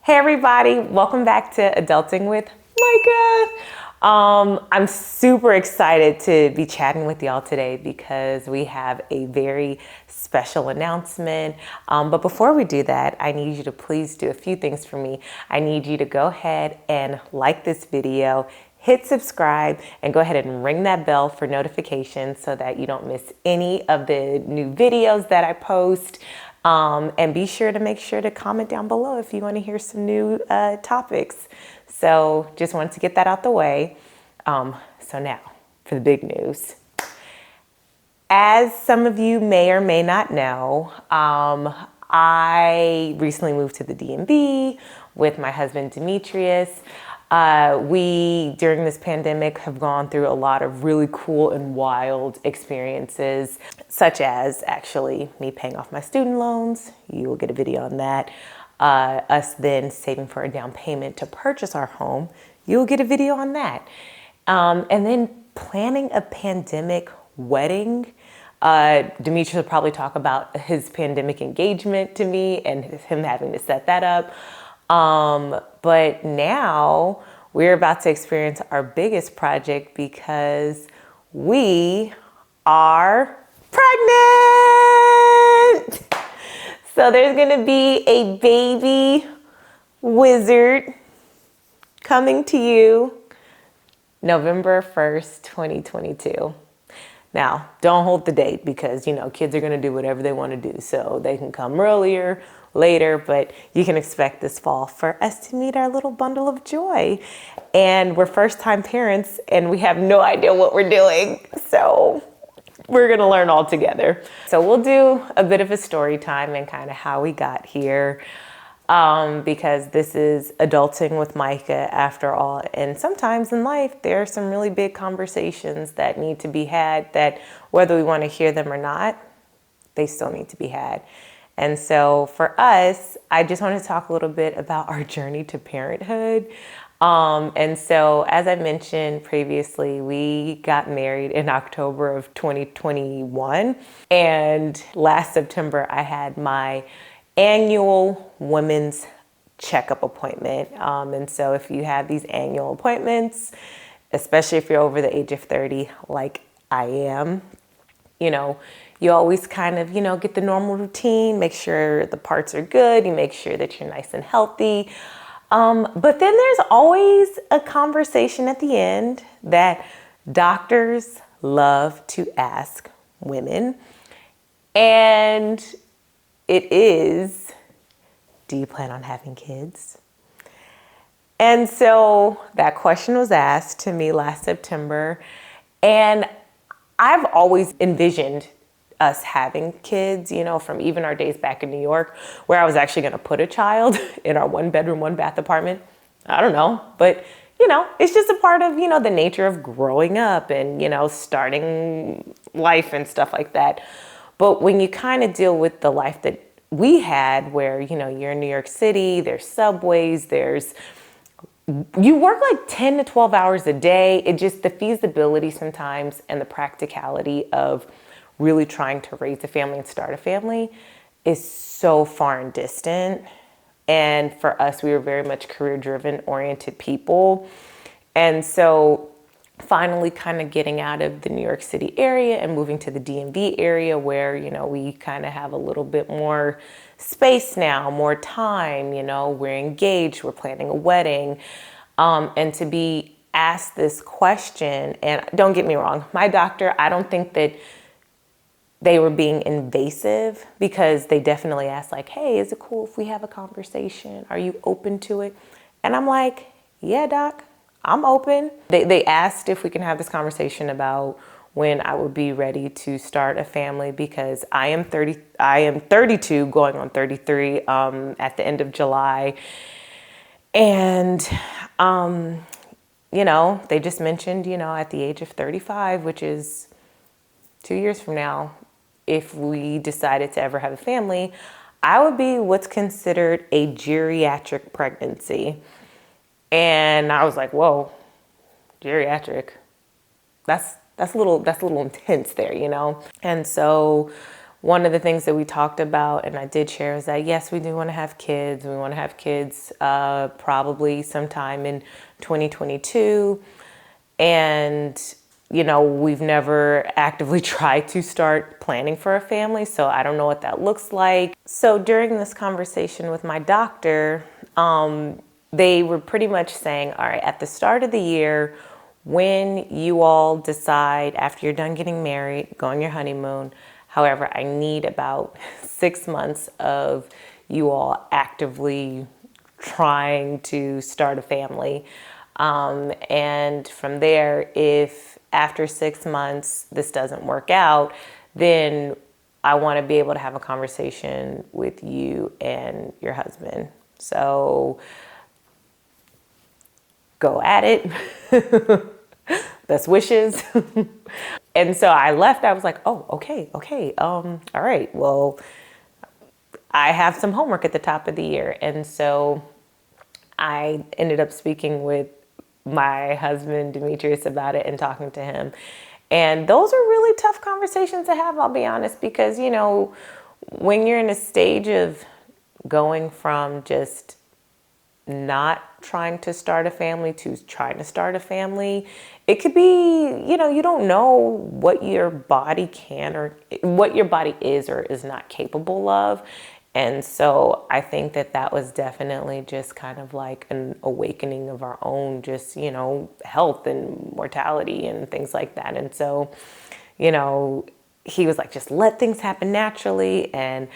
Hey everybody, welcome back to Adulting with Micah. I'm super excited to be chatting with y'all today because we have a very special announcement. But before we do that, I need you to please do a few things for me. I need you to go ahead and like this video, hit subscribe, and go ahead and ring that bell for notifications so that you don't miss any of the new videos that I post. And be sure to make sure to comment down below if you want to hear some new topics. So just wanted to get that out the way. So now for the big news. As some of you may or may not know, I recently moved to the DMV with my husband, Demetrius. We, during this pandemic, have gone through a lot of really cool and wild experiences, such as actually me paying off my student loans. You will get a video on that. Us then saving for a down payment to purchase our home. You'll get a video on that. And then planning a pandemic wedding. Demetrius will probably talk about his pandemic engagement to me and him having to set that up. But now we're about to experience our biggest project because we are pregnant. So there's going to be a baby wizard coming to you November 1st, 2022. Now, don't hold the date because, kids are going to do whatever they want to do. So they can come earlier, later, but you can expect this fall for us to meet our little bundle of joy. And we're first-time parents and we have no idea what we're doing. So we're going to learn all together. So we'll do a bit of a story time and kind of how we got here. Because this is Adulting with Micah after all. And sometimes in life, there are some really big conversations that need to be had that whether we want to hear them or not, they still need to be had. And so for us, I just want to talk a little bit about our journey to parenthood. And so as I mentioned previously, we got married in October of 2021. And last September, I had my annual women's checkup appointment. And so if you have these annual appointments, especially if you're over the age of 30, like I am, you always kind of, get the normal routine, make sure the parts are good, you make sure that you're nice and healthy. But then there's always a conversation at the end that doctors love to ask women. And it is, do you plan on having kids? And so that question was asked to me last September. And I've always envisioned us having kids, from even our days back in New York, where I was actually going to put a child in our 1-bedroom, 1-bath apartment. I don't know, but it's just a part of, the nature of growing up and, starting life and stuff like that. But when you kind of deal with the life that we had where, you're in New York City, there's subways, you work like 10 to 12 hours a day. It just, the feasibility sometimes and the practicality of really trying to raise a family and start a family is so far and distant. And for us, we were very much career-driven, oriented people. And so finally kind of getting out of the New York City area and moving to the DMV area where, we kind of have a little bit more space now, more time, we're engaged, we're planning a wedding. And to be asked this question, and don't get me wrong, my doctor, I don't think that they were being invasive because they definitely asked like, hey, is it cool if we have a conversation? Are you open to it? And I'm like, yeah, doc, I'm open. They asked if we can have this conversation about when I would be ready to start a family because I am 32 going on 33 at the end of July. And, they just mentioned, at the age of 35, which is 2 years from now, if we decided to ever have a family, I would be what's considered a geriatric pregnancy. And I was like, whoa, geriatric. That's a little intense there, And so one of the things that we talked about, and I did share, is that yes, we do want to have kids. We want to have kids probably sometime in 2022. And, we've never actively tried to start planning for a family, so I don't know what that looks like. So during this conversation with my doctor, they were pretty much saying, all right, at the start of the year, when you all decide after you're done getting married, go on your honeymoon, however, I need about 6 months of you all actively trying to start a family. And from there, if after 6 months this doesn't work out, then I want to be able to have a conversation with you and your husband. So go at it. Best wishes. And so I left. I was like, oh, okay. All right. Well, I have some homework at the top of the year. And so I ended up speaking with my husband, Demetrius, about it and talking to him. And those are really tough conversations to have, I'll be honest, because, when you're in a stage of going from just not trying to start a family to trying to start a family, it could be, you don't know what your body can or what your body is or is not capable of. And so I think that was definitely just kind of like an awakening of our own, just, health and mortality and things like that. And so, he was like, just let things happen naturally. And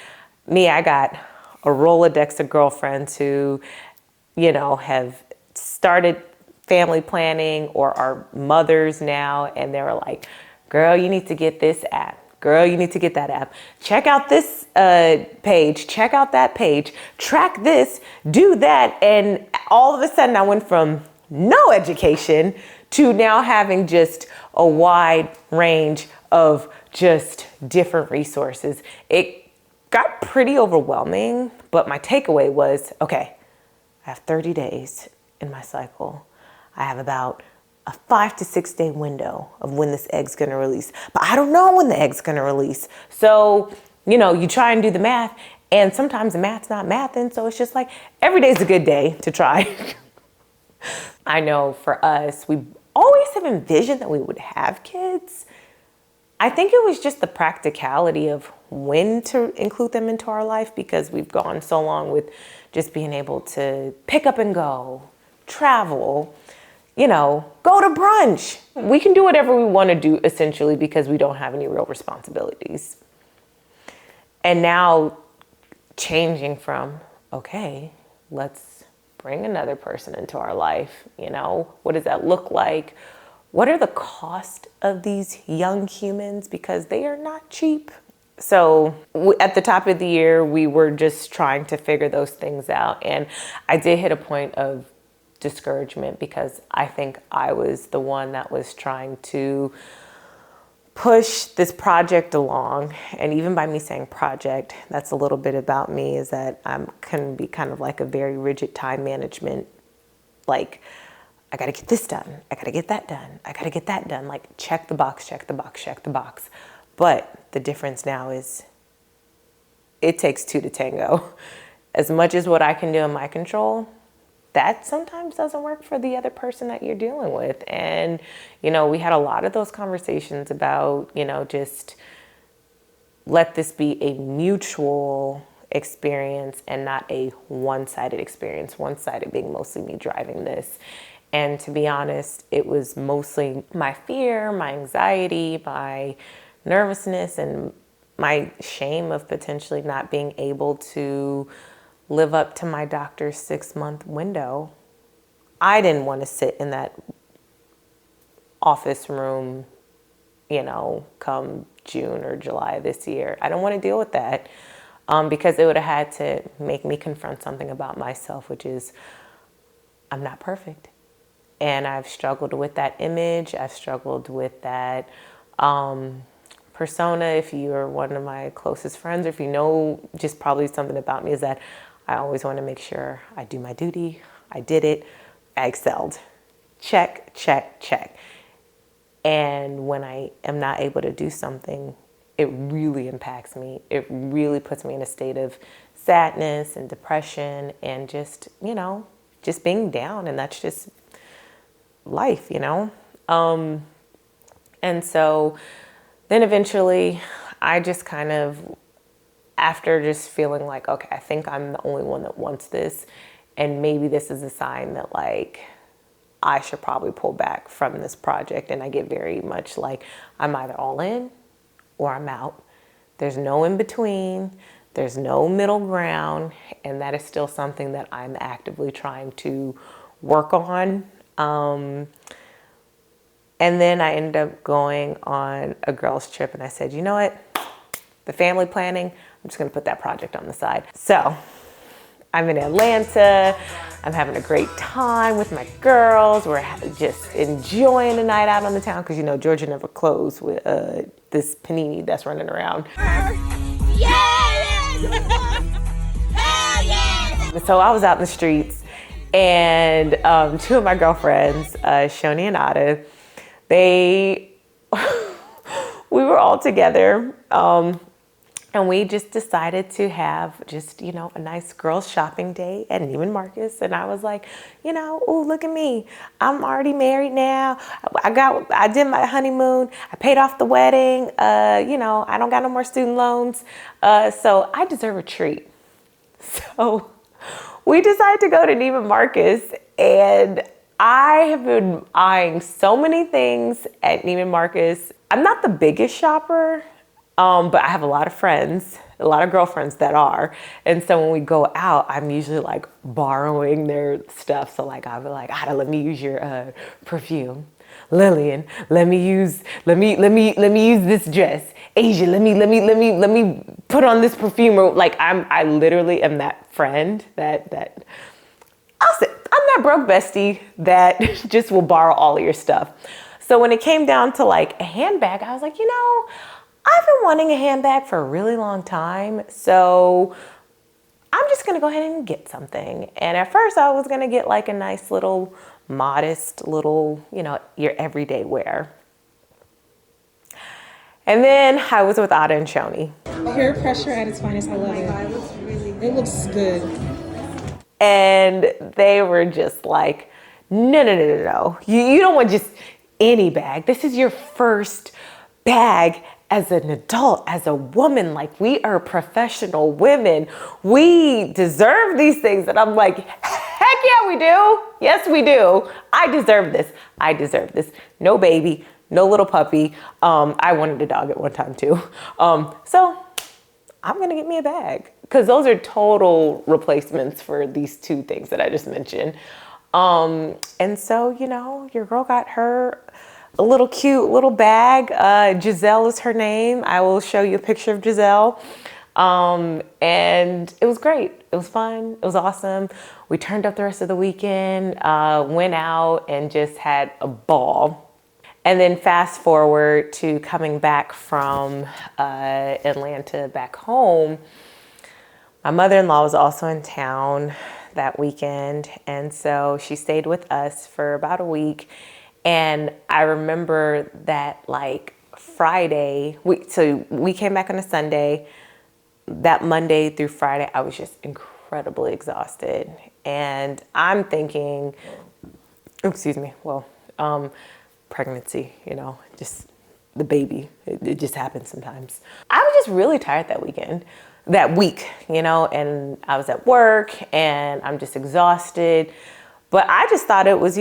me, I got a Rolodex of girlfriends who, have started family planning or are mothers now. And they were like, girl, you need to get this app. Girl, you need to get that app. Check out this page. Check out that page. Track this. Do that. And all of a sudden I went from no education to now having just a wide range of just different resources. It got pretty overwhelming, but my takeaway was, okay, I have 30 days in my cycle. I have about a 5 to 6 day window of when this egg's gonna release. But I don't know when the egg's gonna release. So, you try and do the math, and sometimes the math's not mathing, so it's just like every day's a good day to try. I know for us, we always have envisioned that we would have kids. I think it was just the practicality of when to include them into our life, because we've gone so long with just being able to pick up and go, travel, go to brunch. We can do whatever we want to do essentially because we don't have any real responsibilities. And now changing from, okay, let's bring another person into our life. What does that look like? What are the costs of these young humans? Because they are not cheap. So at the top of the year, we were just trying to figure those things out. And I did hit a point of discouragement because I think I was the one that was trying to push this project along. And even by me saying project, that's a little bit about me, is that I can be kind of like a very rigid time management. Like, I got to get this done. I got to get that done. I got to get that done. Like, check the box, check the box, check the box. But the difference now is it takes two to tango. As much as what I can do in my control, that sometimes doesn't work for the other person that you're dealing with. And, we had a lot of those conversations about, just let this be a mutual experience and not a one-sided experience, one-sided being mostly me driving this. And to be honest, it was mostly my fear, my anxiety, my nervousness, and my shame of potentially not being able to live up to my doctor's 6-month window. I didn't want to sit in that office room, come June or July this year. I don't want to deal with that because it would have had to make me confront something about myself, which is I'm not perfect. And I've struggled with that image. I've struggled with that persona. If you're one of my closest friends, or if you know just probably something about me, is that I always want to make sure I do my duty. I did it. I excelled. Check, check, check. And when I am not able to do something, it really impacts me. It really puts me in a state of sadness and depression and just, just being down. And that's just life, And so then eventually I just kind of, after just feeling like, okay, I think I'm the only one that wants this. And maybe this is a sign that like, I should probably pull back from this project. And I get very much like, I'm either all in or I'm out. There's no in between. There's no middle ground. And that is still something that I'm actively trying to work on. And then I ended up going on a girls' trip and I said, you know what? The family planning, I'm just gonna put that project on the side. So I'm in Atlanta. I'm having a great time with my girls. We're just enjoying the night out on the town because Georgia never closed with this panini that's running around. So I was out in the streets and two of my girlfriends, Shoni and Ada, we were all together. And we just decided to have just, a nice girls shopping day at Neiman Marcus. And I was like, oh, look at me. I'm already married now. I did my honeymoon. I paid off the wedding. I don't got no more student loans. So I deserve a treat. So we decided to go to Neiman Marcus, and I have been eyeing so many things at Neiman Marcus. I'm not the biggest shopper. But I have a lot of friends, a lot of girlfriends that are. And so when we go out, I'm usually like borrowing their stuff. So like, I'll be like, Ada, let me use your perfume. Lillian, let me use this dress. Asia, let me put on this perfume. Or like, I literally am that friend that I'll say, I'm that broke bestie that just will borrow all of your stuff. So when it came down to like a handbag, I was like, I've been wanting a handbag for a really long time, so I'm just gonna go ahead and get something. And at first I was gonna get like a nice little, modest little, your everyday wear. And then I was with Ada and Shoni. Peer pressure at its finest, I love it. It looks good. And they were just like, no. You don't want just any bag. This is your first bag as an adult, as a woman. Like, we are professional women. We deserve these things. And I'm like, heck yeah, we do. Yes, we do. I deserve this. I deserve this. No baby, no little puppy. I wanted a dog at one time too. So I'm gonna get me a bag because those are total replacements for these two things that I just mentioned. And so, your girl got her a little cute little bag. Giselle is her name. I will show you a picture of Giselle. And it was great. It was fun. It was awesome. We turned up the rest of the weekend, went out and just had a ball. And then fast forward to coming back from Atlanta back home. My mother-in-law was also in town that weekend. And so she stayed with us for about a week. And I remember that like Friday, we came back on a Sunday. That Monday through Friday, I was just incredibly exhausted. And I'm thinking, pregnancy, just the baby, it just happens sometimes. I was just really tired that week, and I was at work and I'm just exhausted. But I just thought it was,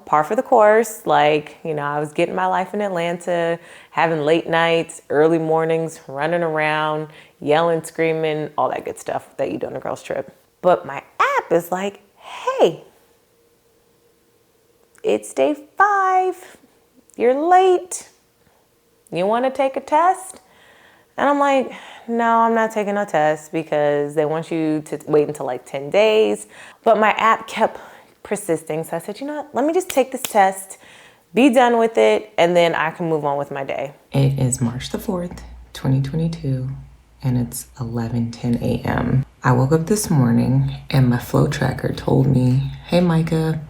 par for the course. Like, I was getting my life in Atlanta, having late nights, early mornings, running around, yelling, screaming, all that good stuff that you do on a girls' trip. But my app is like, hey, it's day 5. You're late. You want to take a test? And I'm like, no, I'm not taking a test because they want you to wait until like 10 days. But my app kept persisting. So I said, let me just take this test, be done with it, and then I can move on with my day. It is March the 4th, 2022, and it's 11:10 a.m. I woke up this morning and my flow tracker told me, hey, Micah,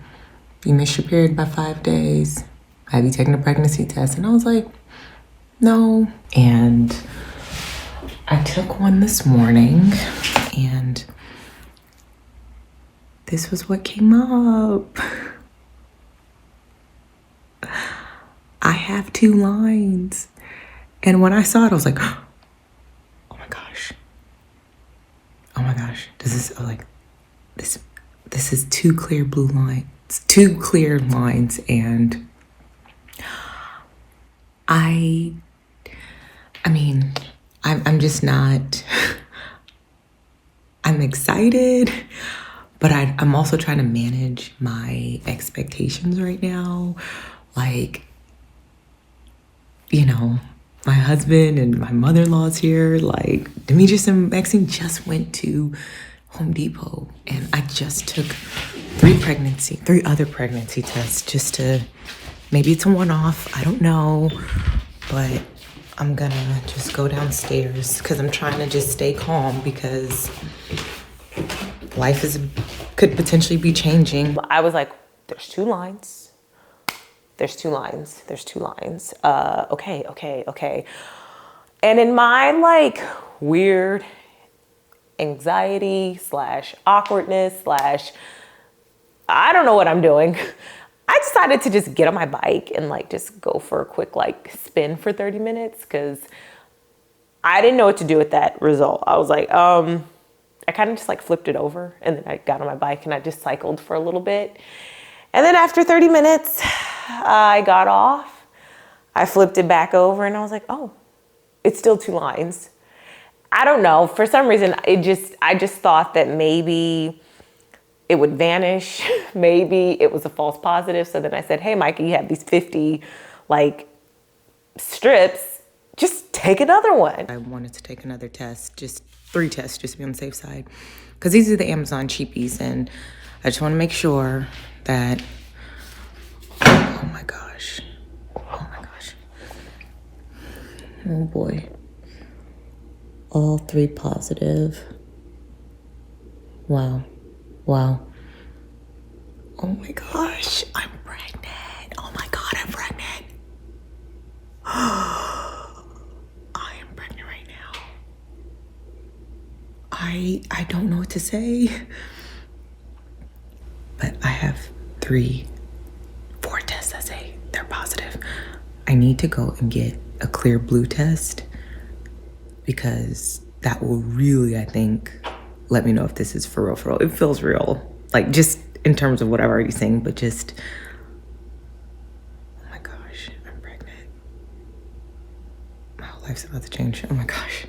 you missed your period by 5 days. Have you taken a pregnancy test? And I was like, No. And I took one this morning, and this was what came up. I have 2 lines. And when I saw it, I was like, oh my gosh. Oh my gosh. This is 2 clear blue lines. 2 clear lines. And I mean, I'm just not, I'm excited, but I'm also trying to manage my expectations right now. Like, you know, my husband and my mother-in-law's here. Like, Demetrius and Maxine just went to Home Depot, and I just took 3 other pregnancy tests just to, maybe it's a one-off, I don't know, but I'm gonna just go downstairs because I'm trying to just stay calm because life could potentially be changing. I was like, there's 2 lines. There's 2 lines. There's 2 lines. Okay. And in my like weird anxiety / awkwardness / I don't know what I'm doing, I decided to just get on my bike and like just go for a quick like spin for 30 minutes because I didn't know what to do with that result. I was like, I kind of just like flipped it over, and then I got on my bike and I just cycled for a little bit. And then after 30 minutes, I got off, I flipped it back over, and I was like, oh, it's still 2 lines. I don't know. For some reason, I just thought that maybe it would vanish. Maybe it was a false positive. So then I said, hey, Micah, you have these 50 like strips. Just take another one. I wanted to take another test, just 3 tests, just to be on the safe side. Because these are the Amazon cheapies, and I just want to make sure that, oh my gosh. Oh boy. All 3 positive. Wow. Oh my gosh, I'm pregnant. Oh my God, I'm pregnant. I am pregnant right now. I don't know what to say. But I have 4 tests that say they're positive. I need to go and get a clear blue test because that will really, I think, let me know if this is for real. It feels real. Like, just in terms of what I've already seen, but just, oh my gosh, I'm pregnant. My whole life's about to change. Oh my gosh.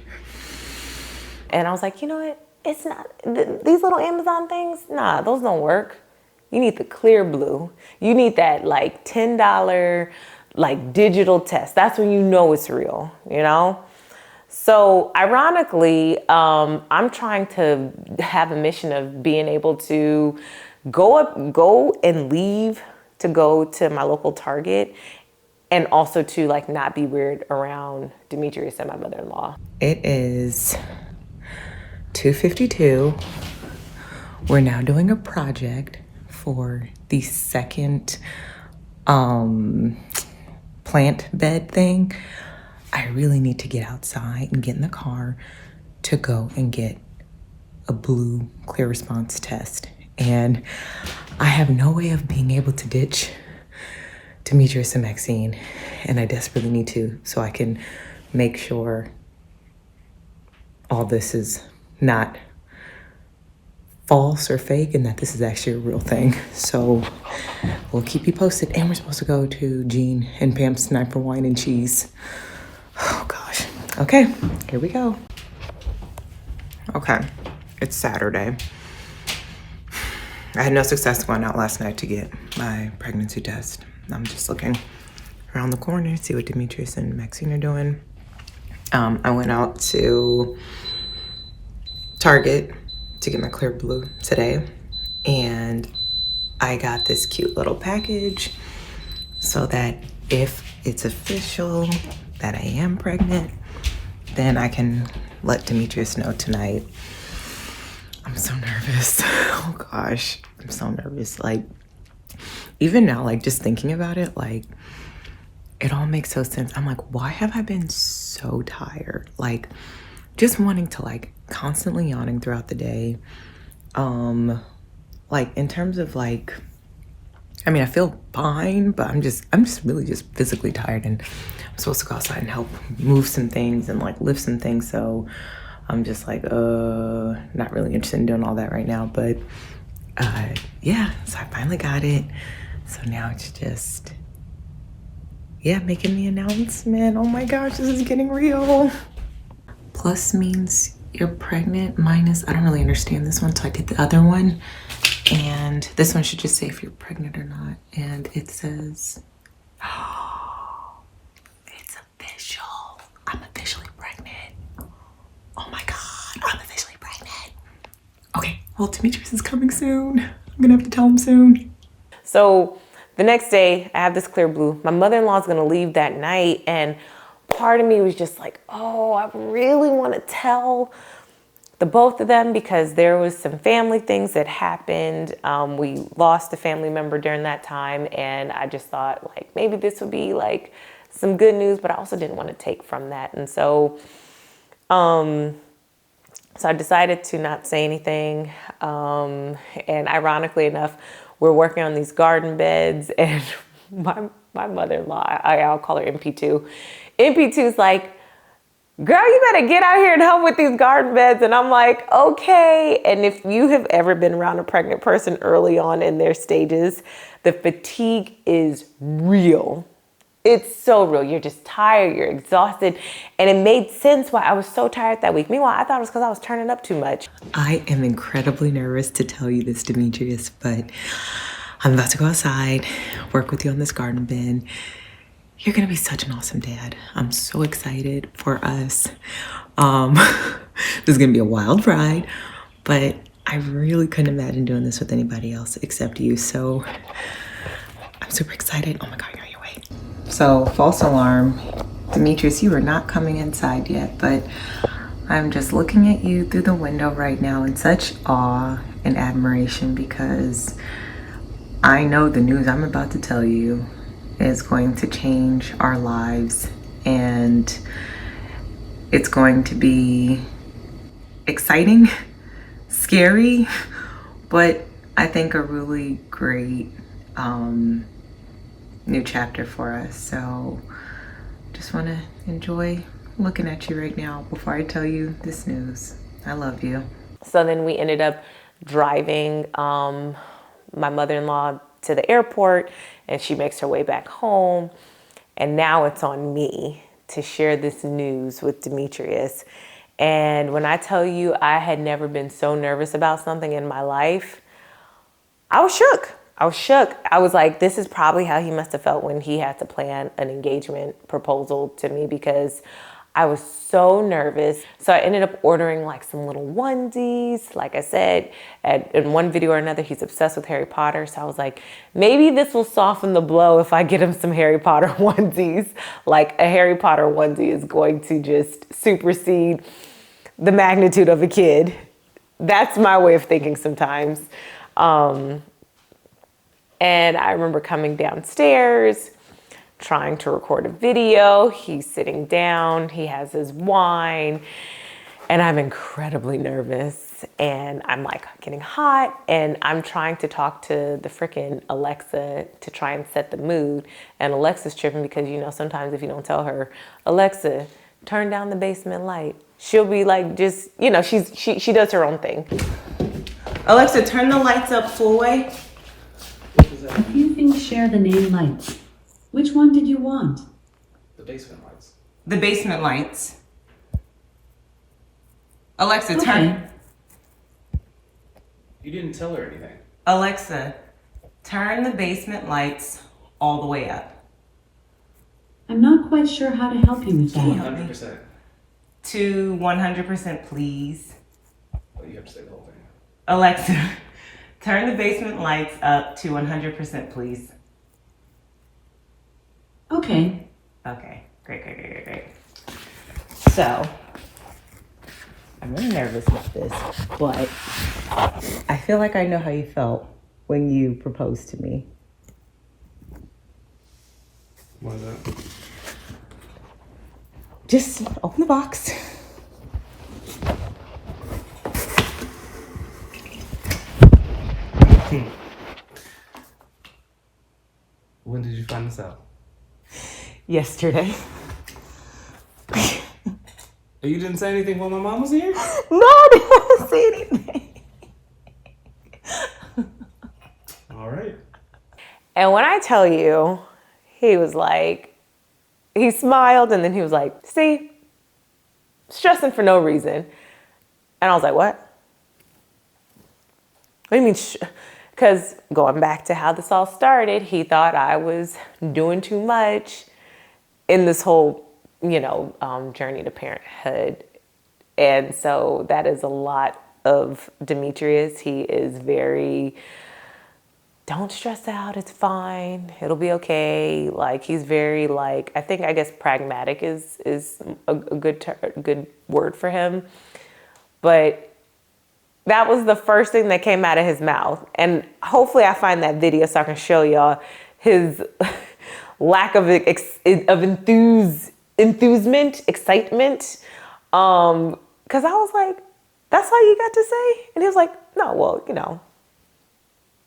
And I was like, you know what? It's not, these little Amazon things, nah, those don't work. You need the clear blue. You need that like $10 like digital test. That's when you know it's real, you know? So ironically, I'm trying to have a mission of being able to go and leave to go to my local Target, and also to like not be weird around Demetrius and my mother-in-law. It is 2:52. We're now doing a project for the second plant bed thing. I really need to get outside and get in the car to go and get a blue clear response test. And I have no way of being able to ditch Demetrius and Maxine, and I desperately need to, so I can make sure all this is not false or fake and that this is actually a real thing. So we'll keep you posted. And we're supposed to go to Gene and Pam's Night for Wine and Cheese. Oh gosh. Okay, here we go. Okay, it's Saturday. I had no success going out last night to get my pregnancy test. I'm just looking around the corner to see what Demetrius and Maxine are doing. I went out to Target to get my clear blue today, and I got this cute little package so that if it's official that I am pregnant, then I can let Demetrius know tonight. I'm so nervous. Oh gosh, I'm so nervous. Like, even now, like just thinking about it, like it all makes so sense. I'm like, why have I been so tired? Like, just wanting to like constantly yawning throughout the day. Like in terms of like, I mean, I feel fine, but I'm just really just physically tired, and I'm supposed to go outside and help move some things and like lift some things. So I'm just like, not really interested in doing all that right now. But yeah, so I finally got it. So now it's just, yeah, making the announcement. Oh my gosh, this is getting real. Plus means you're pregnant. Minus, I don't really understand this one, so I did the other one. And this one should just say if you're pregnant or not. And it says, oh, it's official. I'm officially pregnant. Oh my God, I'm officially pregnant. Okay, well, Demetrius is coming soon. I'm gonna have to tell him soon. So the next day, I have this clear blue. My mother-in-law is going to leave that night. And part of me was just like, oh, I really want to tell the both of them because there was some family things that happened. We lost a family member during that time. And I just thought like, maybe this would be like some good news, but I also didn't want to take from that. And so I decided to not say anything. And ironically enough, we're working on these garden beds, and my mother-in-law, I'll call her MP2. MP2's like, girl, you better get out here and help with these garden beds. And I'm like, okay. And if you have ever been around a pregnant person early on in their stages, the fatigue is real. It's so real. You're just tired. You're exhausted. And it made sense why I was so tired that week. Meanwhile, I thought it was because I was turning up too much. I am incredibly nervous to tell you this, Demetrius, but I'm about to go outside, work with you on this garden bin. You're gonna be such an awesome dad. I'm so excited for us. This is gonna be a wild ride, but I really couldn't imagine doing this with anybody else except you. So I'm super excited. Oh my God, you're on your way. So, false alarm. Demetrius, you are not coming inside yet, but I'm just looking at you through the window right now in such awe and admiration because I know the news I'm about to tell you is going to change our lives, and it's going to be exciting, scary, but I think a really great new chapter for us. So just want to enjoy looking at you right now before I tell you this news. I love you. So then we ended up driving my mother-in-law to the airport, and she makes her way back home. And now it's on me to share this news with Demetrius. And when I tell you I had never been so nervous about something in my life, I was shook. I was like, this is probably how he must have felt when he had to plan an engagement proposal to me because I was so nervous. So I ended up ordering like some little onesies. Like I said, in one video or another, he's obsessed with Harry Potter. So I was like, maybe this will soften the blow if I get him some Harry Potter onesies. Like a Harry Potter onesie is going to just supersede the magnitude of a kid. That's my way of thinking sometimes. And I remember coming downstairs, trying to record a video. He's sitting down, he has his wine, and I'm incredibly nervous. And I'm like getting hot, and I'm trying to talk to the freaking Alexa to try and set the mood. And Alexa's tripping because, you know, sometimes if you don't tell her, Alexa, turn down the basement light, she'll be like, just, you know, she does her own thing. Alexa, turn the lights up full way. A few things share the name lights. Which one did you want? The basement lights. The basement lights. Alexa, Okay. turn. You didn't tell her anything. Alexa, turn the basement lights all the way up. I'm not quite sure how to help you with that. 100%. To 100%, please. Well, you have to say the whole thing. Alexa, turn the basement lights up to 100%, please. Okay. Okay, great. So, I'm really nervous about this, but I feel like I know how you felt when you proposed to me. What is that? just open the box. When did you find this out? Yesterday. You didn't say anything while my mom was here? No, I didn't say anything. All right. And when I tell you, he was like, he smiled and then he was like, see, stressing for no reason. And I was like, what? What do you mean? Because going back to how this all started, he thought I was doing too much in this whole, journey to parenthood. And so that is a lot of Demetrius. He is very, don't stress out, it's fine, it'll be okay. Like, he's very, like, I guess pragmatic is a good word for him. But that was the first thing that came out of his mouth. And hopefully I find that video so I can show y'all his lack of enthusement, excitement. Because I was like, that's all you got to say? And he was like, no, well,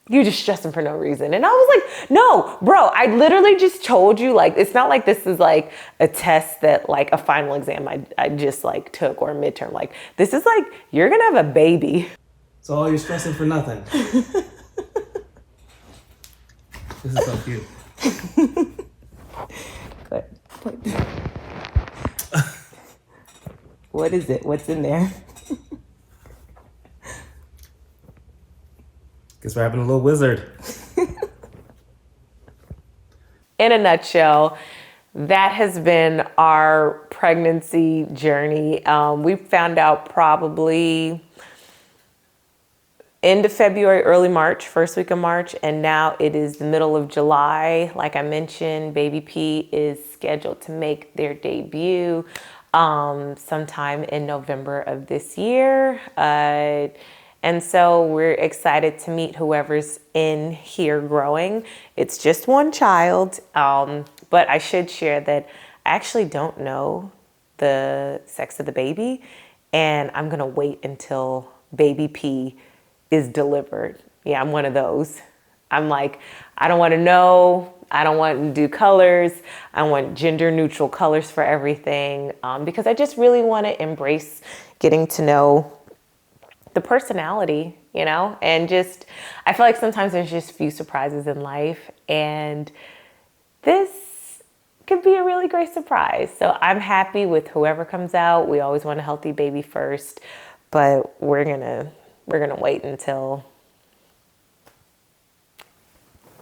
you're just stressing for no reason. And I was like, no, bro, I literally just told you, like, it's not like this is like a test that, like, a final exam I just like took, or a midterm. Like, this is like, you're gonna have a baby. So all you're stressing for nothing. This is so cute. Good. What is it? What's in there? Guess we're having a little wizard. In a nutshell, that has been our pregnancy journey. We found out probably end of February, early March, first week of March, and now it is the middle of July. Like I mentioned, Baby P is scheduled to make their debut sometime in November of this year. And so we're excited to meet whoever's in here growing. It's just one child, but I should share that I actually don't know the sex of the baby, and I'm gonna wait until Baby P is delivered. Yeah, I'm one of those. I'm like, I don't want to know. I don't want to do colors. I want gender neutral colors for everything, because I just really want to embrace getting to know the personality, and just, I feel like sometimes there's just few surprises in life, and this could be a really great surprise. So I'm happy with whoever comes out. We always want a healthy baby first, but we're gonna wait until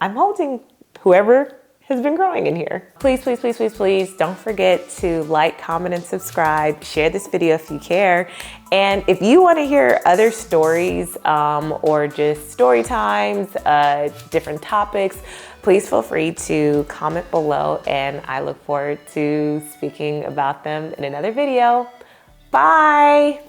I'm holding whoever has been growing in here. Please, please, please, please, please don't forget to like, comment, and subscribe. Share this video if you care. And if you want to hear other stories or just story times, different topics, please feel free to comment below, and I look forward to speaking about them in another video. Bye.